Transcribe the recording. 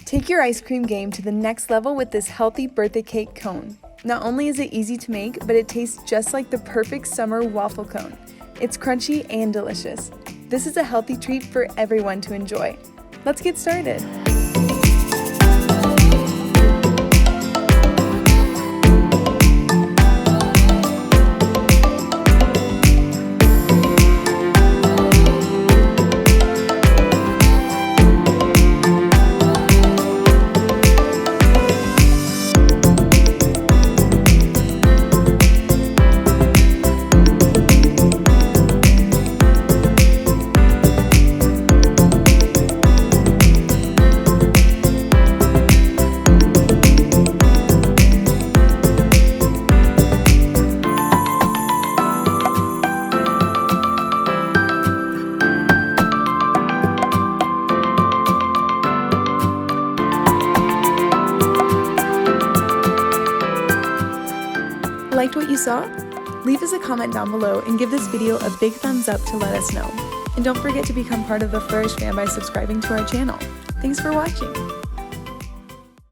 Take your ice cream game to the next level with this healthy birthday cake cone. Not only is it easy to make, but it tastes just like the perfect summer waffle cone. It's crunchy and delicious. This is a healthy treat for everyone to enjoy. Let's get started. Liked what you saw? Leave us a comment down below and give this video a big thumbs up to let us know. And don't forget to become part of the Flourish fam by subscribing to our channel. Thanks for watching.